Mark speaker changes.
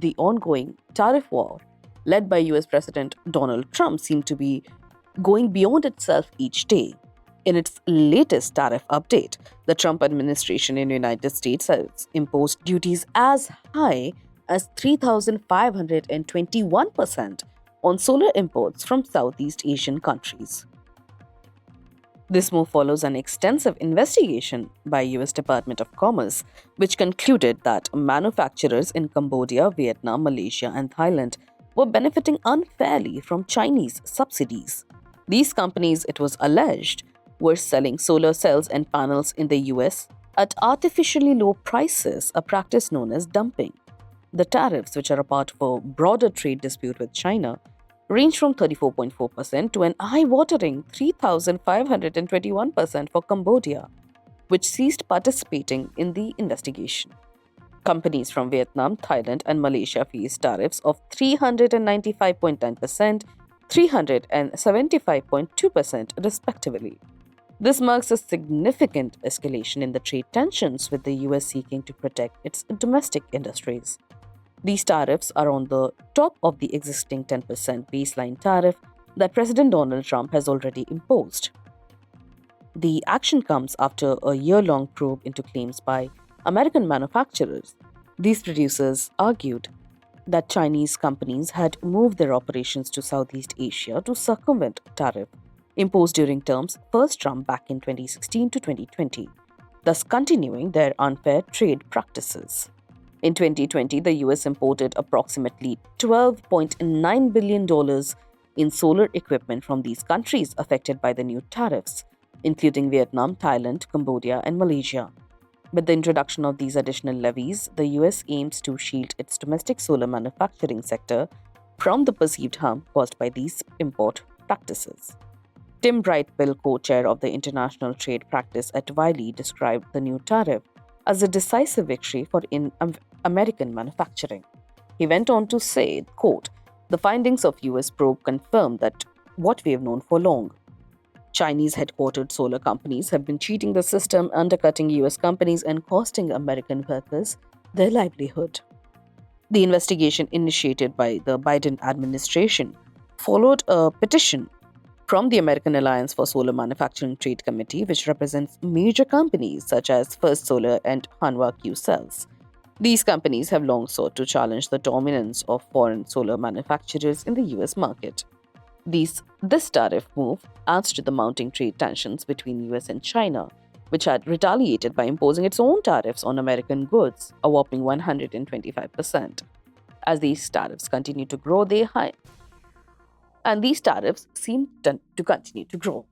Speaker 1: the ongoing tariff war led by US President Donald Trump seemed to be going beyond itself each day. In its latest tariff update, the Trump administration in the United States has imposed duties as high as 3,521% on solar imports from Southeast Asian countries. This move follows an extensive investigation by US Department of Commerce, which concluded that manufacturers in Cambodia, Vietnam, Malaysia, and Thailand were benefiting unfairly from Chinese subsidies. These companies, it was alleged, were selling solar cells and panels in the US at artificially low prices, a practice known as dumping. The tariffs, which are a part of a broader trade dispute with China, range from 34.4% to an eye-watering 3,521% for Cambodia, which ceased participating in the investigation. Companies from Vietnam, Thailand, and Malaysia face tariffs of 395.9%, 375.2%, respectively. This marks a significant escalation in the trade tensions, with the US seeking to protect its domestic industries. These tariffs are on the top of the existing 10% baseline tariff that President Donald Trump has already imposed. The action comes after a year-long probe into claims by American manufacturers. These producers argued that Chinese companies had moved their operations to Southeast Asia to circumvent tariff imposed during terms first Trump back in 2016 to 2020, thus continuing their unfair trade practices. In 2020, the US imported approximately $12.9 billion in solar equipment from these countries affected by the new tariffs, including Vietnam, Thailand, Cambodia, and Malaysia. With the introduction of these additional levies, the US aims to shield its domestic solar manufacturing sector from the perceived harm caused by these import practices. Tim Brightbill, co-chair of the International Trade Practice at Wiley, described the new tariff as a decisive victory for American manufacturing. He went on to say, quote, "The findings of US probe confirm that what we have known for long. Chinese headquartered solar companies have been cheating the system, undercutting US companies, and costing American workers their livelihood." The investigation, initiated by the Biden administration, followed a petition from the American Alliance for Solar Manufacturing Trade Committee, which represents major companies such as First Solar and Hanwha Q Cells. These companies have long sought to challenge the dominance of foreign solar manufacturers in the US market. This tariff move adds to the mounting trade tensions between US and China, which had retaliated by imposing its own tariffs on American goods, a whopping 125%. As these tariffs continue to grow, these tariffs seem to continue to grow.